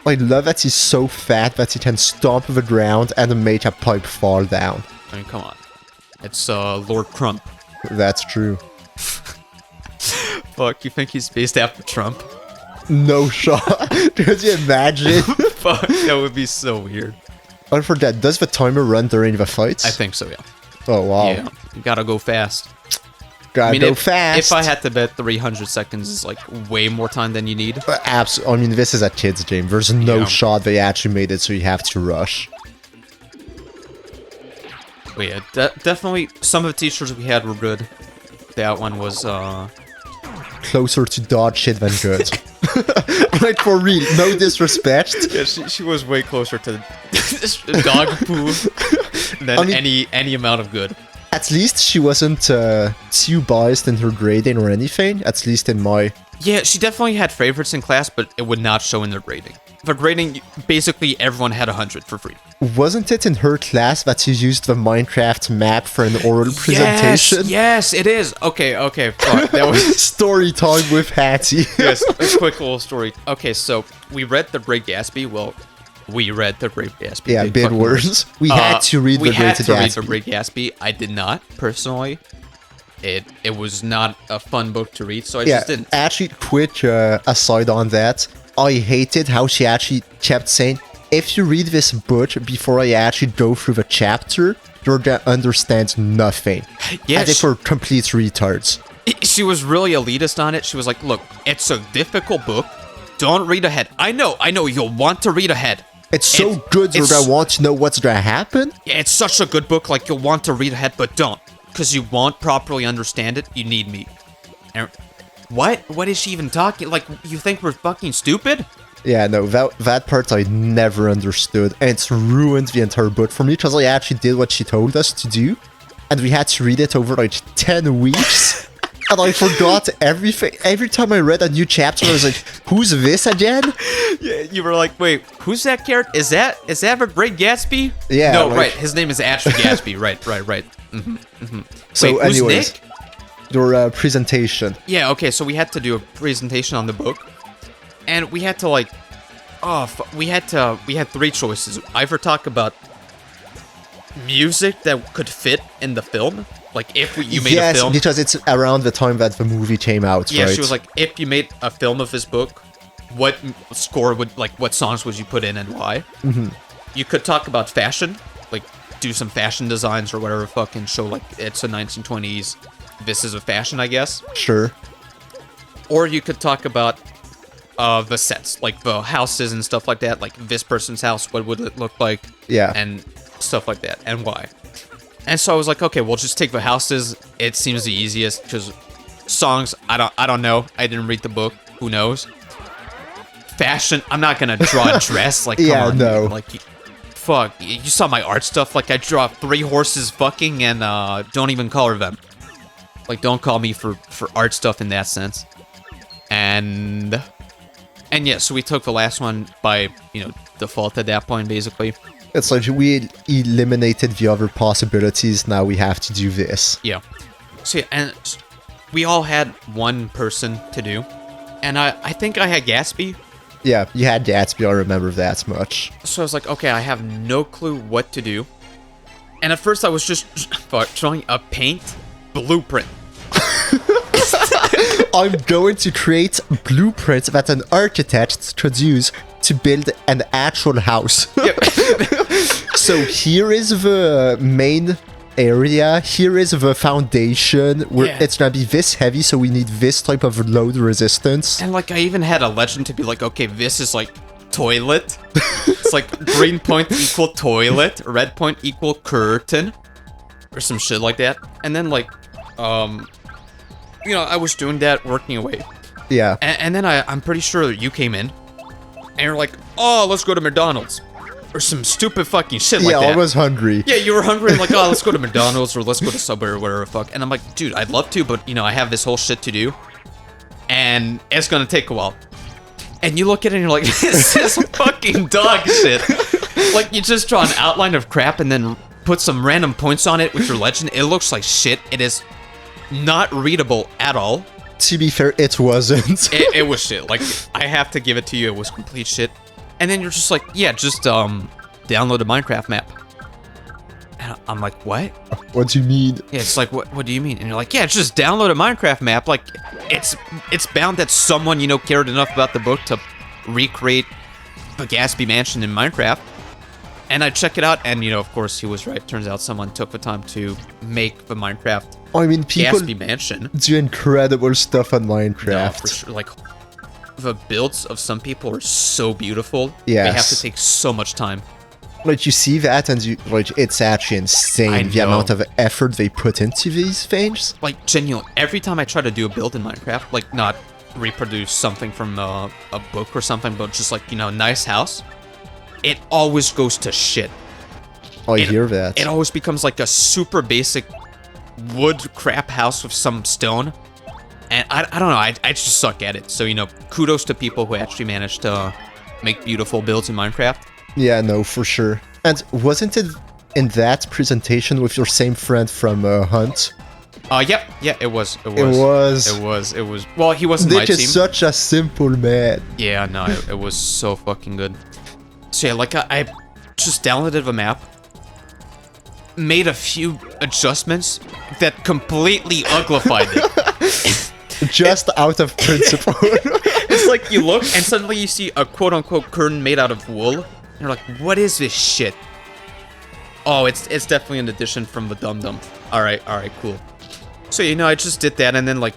I love that he's so fat that he can stomp the ground and make a pipe fall down. I mean, come on. It's Lord Crump. That's true. Fuck, you think he's based after Trump? No shot. Could you imagine? Fuck, that would be so weird. I forget, does the timer run during the fights? I think so, yeah. Oh, wow. Yeah, you gotta go fast. Gotta go fast. If I had to bet 300 seconds is like way more time than you need. Absolutely. I mean, this is a kid's game. There's no shot they actually made it, so you have to rush. But yeah, definitely some of the teachers we had were good. That one was, Closer to dog shit than good. Like, for real, no disrespect. Yeah, she was way closer to dog poo than any amount of good. At least she wasn't too biased in her grading or anything, at least in my... Yeah, she definitely had favorites in class, but it would not show in their grading. For grading, basically everyone had 100 for free. Wasn't it in her class that she used the Minecraft map for an oral presentation? Yes, it is. Okay, fuck, that was... Story time with Hatty. Yes, a quick little story. Okay, so we read The Great Gatsby. Well, we read The Great Gatsby. Yeah, big words. We had to read The Great Gatsby. We had to read The Great Gatsby. I did not, personally. It was not a fun book to read, so I just didn't. Actually, quick aside on that. I hated how she actually kept saying, if you read this book before I actually go through the chapter, you're gonna understand nothing. Yeah, and they were complete retards. She was really elitist on it. She was like, look, it's a difficult book. Don't read ahead. I know, you'll want to read ahead. It's so good you're gonna want to know what's gonna happen? Yeah, it's such a good book, like, you'll want to read ahead, but don't. Because you won't properly understand it, you need me. And what? What is she even talking? Like, you think we're fucking stupid? Yeah, no, that part I never understood. And it's ruined the entire book for me, because I actually did what she told us to do. And we had to read it over like 10 weeks. And I forgot everything. Every time I read a new chapter, I was like, who's this again? Yeah, you were like, wait, who's that character? Is that The Great Gatsby? Yeah. No, like... right, his name is actually Gatsby. Right. So wait, anyways, Nick? Your presentation. Yeah, okay, so we had to do a presentation on the book. And we had to like, we had 3 choices. Either talk about music that could fit in the film. Like, if you made a film... Yes, because it's around the time that the movie came out, yeah, right? She was like, if you made a film of this book, what score would, like, what songs would you put in and why? Mm-hmm. You could talk about fashion, like, do some fashion designs or whatever, fucking show, like, it's a 1920s, this is a fashion, I guess. Sure. Or you could talk about the sets, like the houses and stuff like that, like this person's house, what would it look like? Yeah. And stuff like that, and why. And so I was like, okay, we'll just take the houses. It seems the easiest, because songs, I don't know. I didn't read the book. Who knows? Fashion, I'm not gonna draw a dress. Like, come on, no. Like, fuck, you saw my art stuff. Like, I draw 3 horses fucking and don't even color them. Like, don't call me for art stuff in that sense. And yeah, so we took the last one by, default at that point, basically. It's like we eliminated the other possibilities, now we have to do this. Yeah. So yeah, and we all had one person to do. And I think I had Gatsby. Yeah, you had Gatsby, I remember that much. So I was like, okay, I have no clue what to do. And at first I was just drawing a paint blueprint. I'm going to create blueprints that an architect could use to build an actual house. Yep. So here is the main area, here is the foundation, where it's gonna be this heavy, so we need this type of load resistance. And like, I even had a legend to be like, okay, this is like toilet. It's like green point equal toilet, red point equal curtain, or some shit like that. And then like, I was doing that, working away. Yeah. And then I'm pretty sure you came in, and you're like, oh, let's go to McDonald's. Or some stupid fucking shit like that. Yeah, I was hungry. Yeah, you were hungry and like, oh, let's go to McDonald's or let's go to Subway or whatever the fuck. And I'm like, dude, I'd love to, but, I have this whole shit to do. And it's gonna take a while. And you look at it and you're like, this is fucking dog shit. Like, you just draw an outline of crap and then put some random points on it with your legend. It looks like shit. It is not readable at all. To be fair, it wasn't. It was shit. Like, I have to give it to you. It was complete shit. And then you're just like, yeah, just download a Minecraft map. And I'm like, what? What do you mean? Yeah, it's like, what do you mean? And you're like, yeah, just download a Minecraft map. Like, it's bound that someone, you know, cared enough about the book to recreate the Gatsby mansion in Minecraft. And I check it out, and, you know, of course, he was right. Turns out someone took the time to make the Minecraft I mean, people Gatsby mansion. do incredible stuff on Minecraft. No, for sure. Like, the builds of some people are so beautiful. Yes. They have to take so much time. Like, you see that, and you like, it's actually insane the know. amount of effort they put into these things. Like, genuinely, every time I try to do a build in Minecraft, like, not reproduce something from a book or something, but just, like, you know, nice house, it always goes to shit. I hear that. It always becomes, like, a super basic wood crap house with some stone. And I don't know, I just suck at it. So, you know, kudos to people who actually managed to make beautiful builds in Minecraft. Yeah, no, for sure. And wasn't it in that presentation with your same friend from Hunt? Yeah, it was. It was. Well, he wasn't my Nick team. is such a simple man. Yeah, no, it was so fucking good. So yeah, like I just downloaded the map, made a few adjustments that completely uglified it. Just out of principle. It's like you look and suddenly you see a quote-unquote curtain made out of wool. And you're like, what is this shit? Oh, it's definitely an addition from the Dum Dum. All right, cool. So, you know, I just did that and then, like,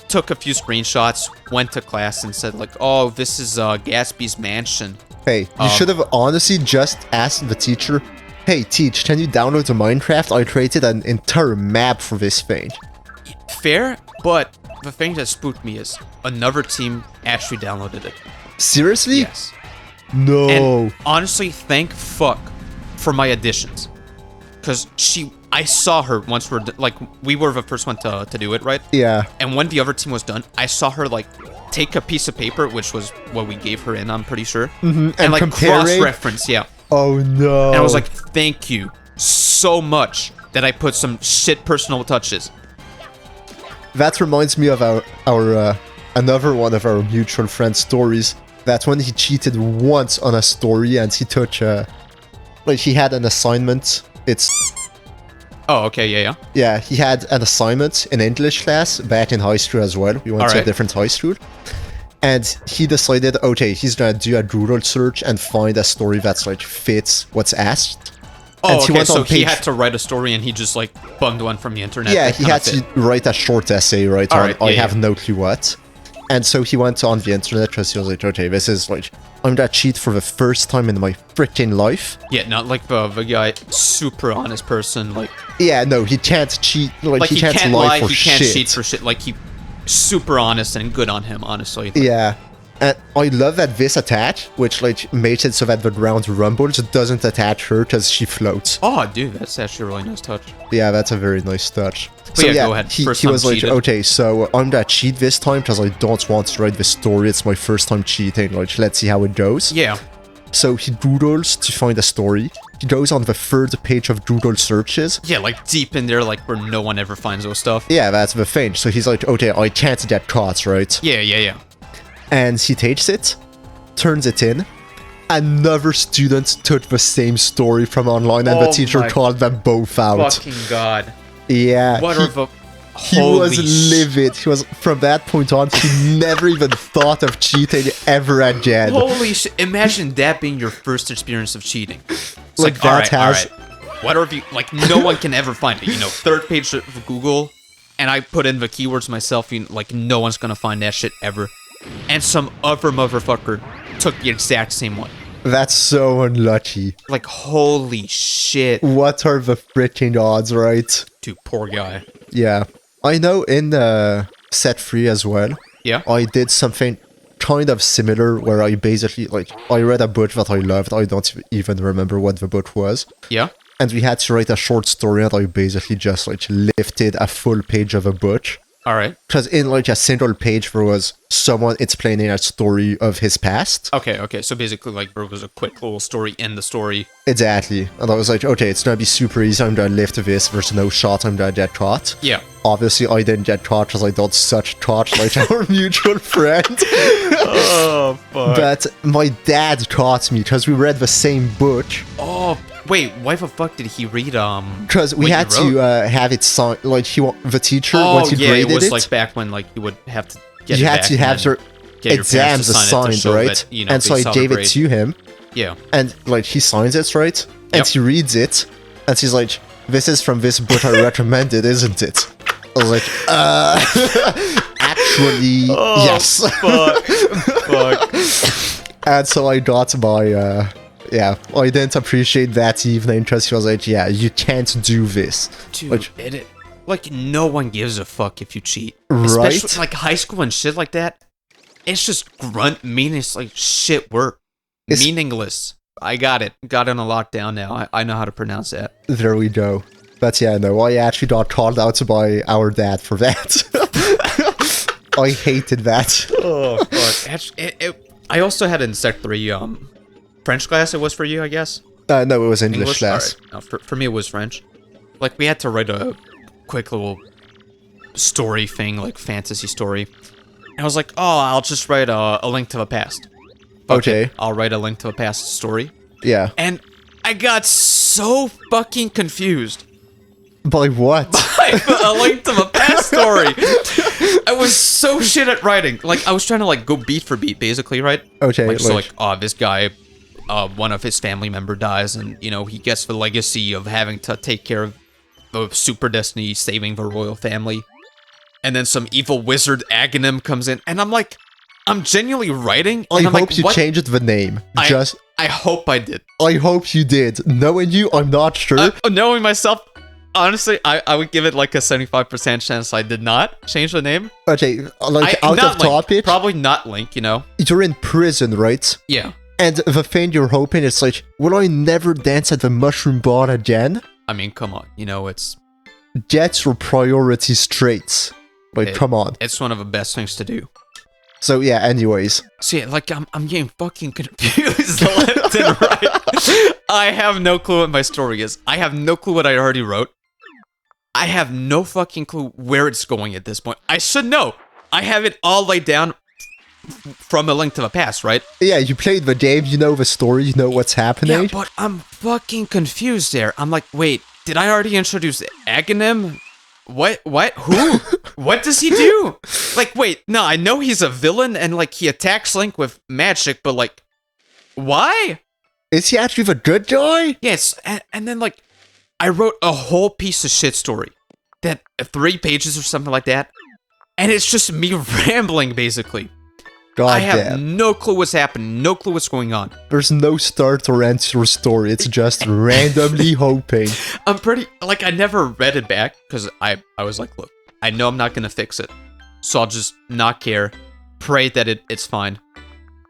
took a few screenshots, went to class and said, like, oh, this is Gatsby's mansion. Hey, you should have honestly just asked the teacher, hey, teach, can you download the Minecraft? I created an entire map for this thing. Fair, but the thing that spooked me is another team actually downloaded it. Seriously? Yes. No. And honestly, thank fuck for my additions. Because I saw her once we were the first one to do it, right? Yeah. And when the other team was done, I saw her, like, take a piece of paper, which was what we gave her in, I'm pretty sure. Mm-hmm. And like, compare it? cross-reference, yeah. Oh, no. And I was like, thank you so much that I put some shit personal touches. That reminds me of our another one of our mutual friend stories. That when he cheated once on a story and he took, like, he had an assignment. Oh, okay, yeah. Yeah, he had an assignment in English class back in high school as well. We went to a different high school. And he decided, okay, he's gonna do a Google search and find a story that's, like, fits what's asked. Oh, okay, so he had to write a story and he just, like, bummed one from the internet. Yeah, he had to write a short essay, right? I have no clue what. And so he went on the internet because he was like, okay, this is, like, I'm gonna cheat for the first time in my freaking life. Yeah, not like the guy, super honest person, like... Yeah, no, he can't cheat, like he can't lie for he shit. can't cheat for shit, like, he... Super honest and good on him, honestly. Yeah. And I love that this attach, which, like, makes it so that the ground rumbles, doesn't attach her because she floats. Oh, dude, that's actually a really nice touch. Yeah, that's a very nice touch. But so yeah, go ahead. He was like, okay, so I'm gonna cheat this time because I don't want to write the story. It's my first time cheating. Like, let's see how it goes. Yeah. So he Googles to find a story. He goes on the third page of Google searches. Yeah, like deep in there, like where no one ever finds those stuff. Yeah, that's the thing. So he's like, okay, I can't get caught, right? Yeah. And he takes it, turns it in. Another student took the same story from online, and the teacher called them both out. Fucking god. Yeah. What are the... He was livid. He was, from that point on, he never even thought of cheating ever again. Holy shit. Imagine that being your first experience of cheating. It's like all that right. What are you... Like, no one can ever find it. You know, third page of Google, and I put in the keywords myself, like, no one's gonna find that shit ever. And some other motherfucker took the exact same one. That's so unlucky. Like, holy shit. What are the freaking odds, right? Dude, poor guy. Yeah. I know in set 3 as well, yeah, I did something kind of similar where I basically, like, I read a book that I loved. I don't even remember what the book was. Yeah. And we had to write a short story, and I basically just, like, lifted a full page of a book All right. Because in like a single page, there was someone explaining a story of his past. Okay. So basically, like, there was a quick little story in the story. Exactly. And I was like, okay, it's gonna be super easy. I'm gonna lift this. There's no shot I'm gonna get caught. Yeah. Obviously, I didn't get caught because I got such caught like our mutual friend. Oh, fuck. But my dad caught me because we read the same book. Oh, wait, why the fuck did he read, Because we what had you to wrote? have it signed, like, the teacher, Oh, once he yeah, it graded was it, like back when, like, you would have to get you it had back to and have then your get your parents exams to sign it to assigned, show right? that, you know, And so they I saw the gave it grade. to him, Yeah. and, like, he signs it, right? And Yep. he reads it, and he's like, this is from this book I recommended, isn't it? I was like, actually, yes. Fuck. And so I got my, yeah, I didn't appreciate that evening because he was like, yeah, you can't do this. Dude, like, no one gives a fuck if you cheat. Right? Especially, like, high school and shit like that. It's just grunt, meaningless, like, shit work. Meaningless. I got it. Got it on lockdown now. I know how to pronounce that. There we go. But yeah, no, I actually got called out by our dad for that. I hated that. Oh, fuck. Actually, I also had in Sec 3, French class it was for you, I guess? No, it was English class. Alright. No, for me, it was French. Like, we had to write a quick little story thing, like fantasy story. And I was like, oh, I'll just write a link to the past. Okay. I'll write a link to the past story. Yeah. And I got so fucking confused. By what? By a link to the past story. I was so shit at writing. Like, I was trying to, like, go beat for beat, basically, right? Okay, Like, so, like- like, oh, this guy, one of his family member dies, and, you know, he gets the legacy of having to take care of the Super Destiny, saving the royal family. And then some evil wizard Aghanim comes in, and I'm like, I'm genuinely writing, and I I'm hope like, you what? changed the name. I hope I did. I hope you did. Knowing you, I'm not sure. Knowing myself, honestly, I would give it like a 75% chance I did not change the name. Okay, like, out not of Link. topic, Probably not Link, you know? you're in prison, right? Yeah. And the thing you're hoping is like, will I never dance at the mushroom bar again? I mean, come on. You know, it's Get your priorities straight. Like, come on. It's one of the best things to do. So yeah, anyways. So yeah, like, I'm getting fucking confused left and right. I have no clue what my story is. I have no clue what I already wrote. I have no fucking clue where it's going at this point. I should know. I have it all laid down from A Link to the Past, right? Yeah, you played the game, you know the story, you know what's happening. Yeah, but I'm fucking confused there. I'm like, wait, did I already introduce Aghanim? What? Who? What does he do? Like, wait, no, I know he's a villain and, like, he attacks Link with magic, but, like, why? Is he actually the good guy? Yes, and then, like, I wrote a whole piece of shit story. That 3 pages or something like that. And it's just me rambling, basically. God I have damn. no clue what's happening, no clue what's going on. There's no start or end to your story, it's just randomly hoping. I'm pretty, like, I never read it back, because I was like, look, I know I'm not gonna fix it, so I'll just not care, pray that it's fine.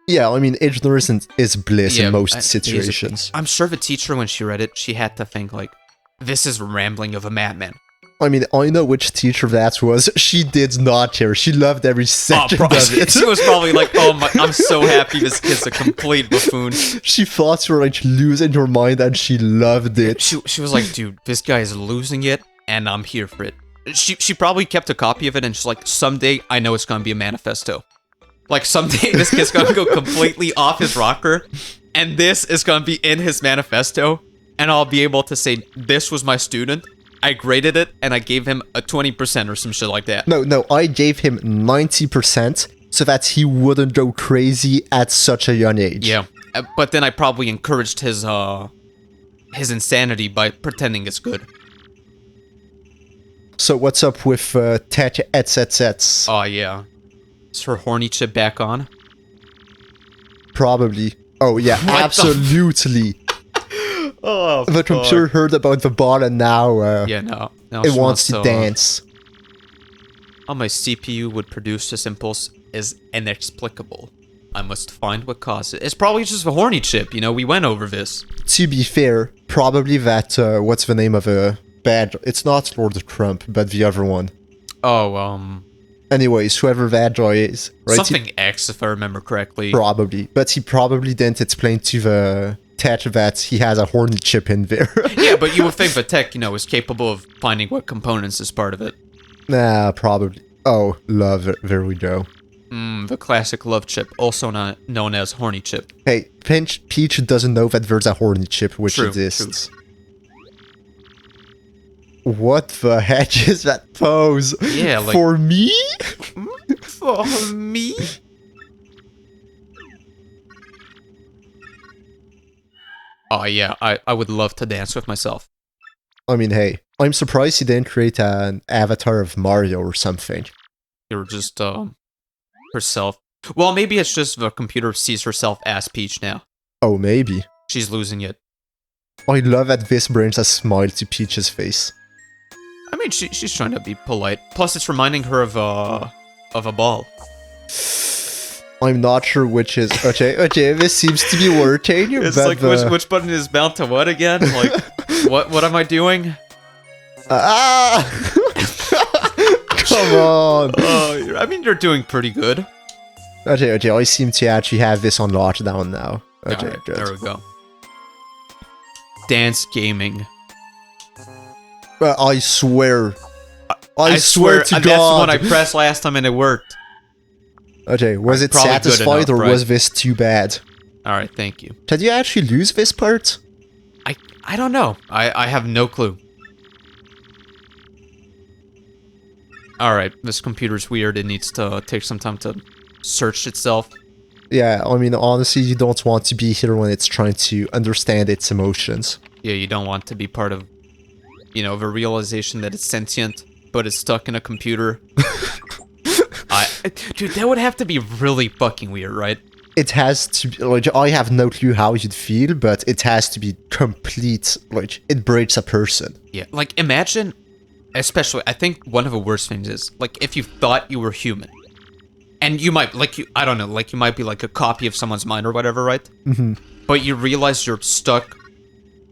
Yeah, I mean, ignorance is bliss Yeah, in most basically. situations. I'm sure the teacher, when she read it, she had to think, like, this is rambling of a madman. I mean, I know which teacher that was. She did not care. She loved every second of it. She was probably like, oh my, I'm so happy this kid's a complete buffoon. She thought you were like losing your mind and she loved it. She was like, dude, this guy is losing it, and I'm here for it. She probably kept a copy of it, and she's like, someday I know it's gonna be a manifesto. Like, someday this kid's gonna go completely off his rocker, and this is gonna be in his manifesto, and I'll be able to say, this was my student, I graded it, and I gave him a 20% or some shit like that. No, I gave him 90% so that he wouldn't go crazy at such a young age. Yeah, but then I probably encouraged his insanity by pretending it's good. So what's up with tech etc? Oh, yeah. Is her horny chip back on? Probably. Oh yeah, What the f- absolutely. Oh, The computer heard about the bot and now Yeah, no. it wants to dance. How my CPU would produce this impulse is inexplicable. I must find what caused it. It's probably just a horny chip, you know, we went over this. To be fair, probably that, what's the name of a bad... It's not Lord Trump, but the other one. Oh, Anyways, whoever that guy is, right? something X, if I remember correctly. Probably. But he probably didn't explain to the tech that he has a horny chip in there. Yeah, but you would think the tech, is capable of finding what components is part of it. Nah, probably. Oh, love it. There we go. The classic love chip, also known as horny chip. Hey, Peach doesn't know that there's a horny chip which True, exists. What the heck is that pose? Yeah, like... For me? For me? Oh yeah, I would love to dance with myself. I mean, hey, I'm surprised he didn't create an avatar of Mario or something. You're just, herself. Well, maybe it's just the computer sees herself as Peach now. Oh, maybe. She's losing it. I love that this brings a smile to Peach's face. I mean, she's trying to be polite. Plus, it's reminding her of a ball. I'm not sure which is... Okay, this seems to be working. It's like, which button is bound to what again? Like, what am I doing? Come on! I mean, you're doing pretty good. Okay, I seem to actually have this on lockdown now. Okay, Alright, good. there we go. Dance gaming. I swear. I swear to God. That's the one I pressed last time and it worked. Okay, was it Probably good satisfied enough, or right? was this too bad? Alright, thank you. Did you actually lose this part? I don't know. I have no clue. Alright, this computer's weird. It needs to take some time to search itself. Yeah, I mean, honestly, you don't want to be here when it's trying to understand its emotions. Yeah, you don't want to be part of, the realization that it's sentient, but it's stuck in a computer. Dude, that would have to be really fucking weird, right? It has to be, like, I have no clue how you'd feel, but it has to be complete, like, it breaks a person. Yeah, like, imagine, especially, I think one of the worst things is, like, if you thought you were human, and you might, like, I don't know, like, you might be, like, a copy of someone's mind or whatever, right? Mm-hmm. But you realize you're stuck,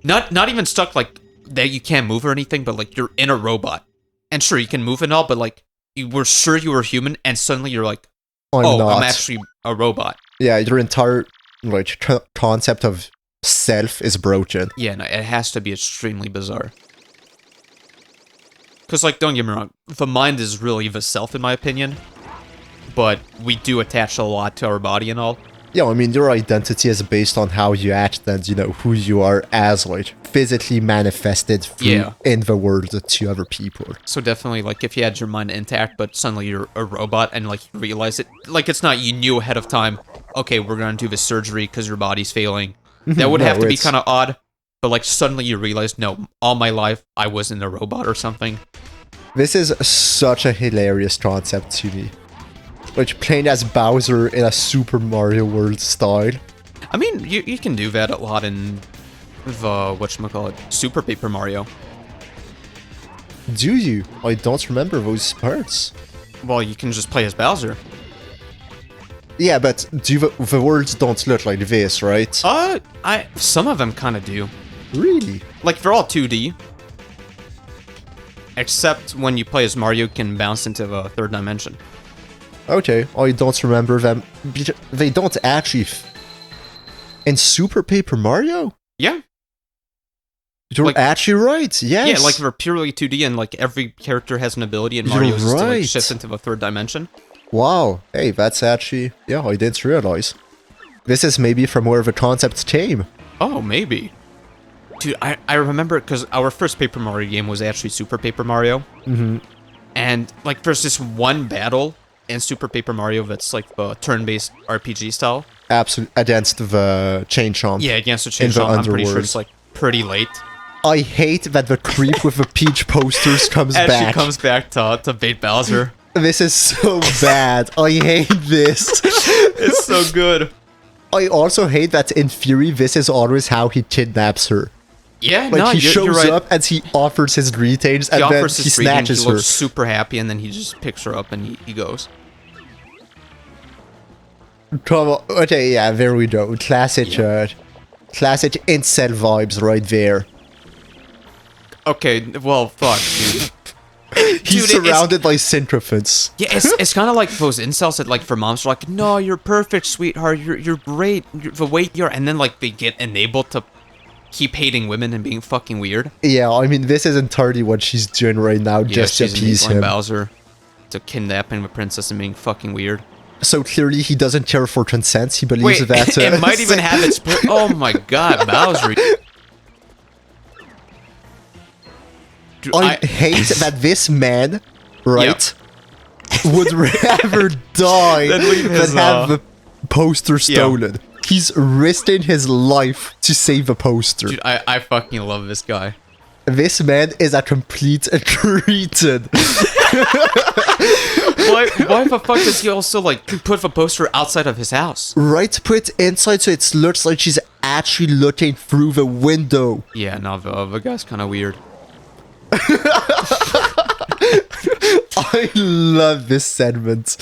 not even stuck, like, that you can't move or anything, but, like, you're in a robot. And sure, you can move and all, but, like, you were sure you were human, and suddenly you're like, I'm actually a robot. Yeah, your entire, like, concept of self is broken. Yeah, no, it has to be extremely bizarre. Because, like, don't get me wrong, the mind is really the self, in my opinion. But we do attach a lot to our body and all. Yeah, I mean, your identity is based on how you act and, who you are as, like, physically manifested through in the world to other people. So definitely, like, if you had your mind intact, but suddenly you're a robot and, like, you realize it, like, it's not you knew ahead of time, okay, we're gonna do this surgery because your body's failing. That would have to be kind of odd, but, like, suddenly you realize, no, all my life I wasn't a robot or something. This is such a hilarious concept to me. Like, playing as Bowser in a Super Mario World style. I mean, you can do that a lot in the, whatchamacallit, Super Paper Mario. Do you? I don't remember those parts. Well, you can just play as Bowser. Yeah, but the worlds don't look like this, right? Some of them kind of do. Really? Like, they're all 2D. Except when you play as Mario, you can bounce into the third dimension. Okay, I don't remember them. They don't actually... In Super Paper Mario? Yeah. You're like, actually right, yes. Yeah, like they're purely 2D and like every character has an ability and Mario is to like shift into the third dimension. Wow, hey, that's actually... Yeah, I didn't realize. This is maybe from where the concept came. Oh, maybe. Dude, I remember because our first Paper Mario game was actually Super Paper Mario. Mm-hmm. And like there's this one battle in Super Paper Mario that's like the turn-based RPG style. Absolutely, against the Chain Chomp. Yeah, against the Chain Chomp. I'm pretty sure it's like pretty late. I hate that the creep with the Peach posters comes As back. she comes back to bait Bowser. This is so bad. I hate this. It's so good. I also hate that in Fury, this is always how he kidnaps her. Yeah, like no, he shows you're right. up and he offers his greetings and then he snatches he her. looks super happy and then he just picks her up and he goes. Come on. Okay, yeah, there we go. Classic, classic incel vibes right there. Okay, well, fuck, dude. He's Dude, surrounded by sycophants. Yeah, it's kind of like those incels that, like, for moms are like, no, you're perfect, sweetheart, you're great, the way you're, and then, like, they get enabled to keep hating women and being fucking weird. Yeah, I mean, this is entirely what she's doing right now, just to she's appease enabling him. Bowser to kidnapping the princess and being fucking weird. So clearly he doesn't care for consent. He believes Wait, that... it might even have its... Oh my god, Bowser. Dude, I hate that this man, right, would rather die Than leave than his, have the poster stolen. He's risking his life to save the poster. Dude, I fucking love this guy. This man is a complete cretin. Why the fuck does he also, like, put the poster outside of his house? Right, put it inside so it looks like she's actually looking through the window. Yeah, no, the guy's kind of weird. I love this segment.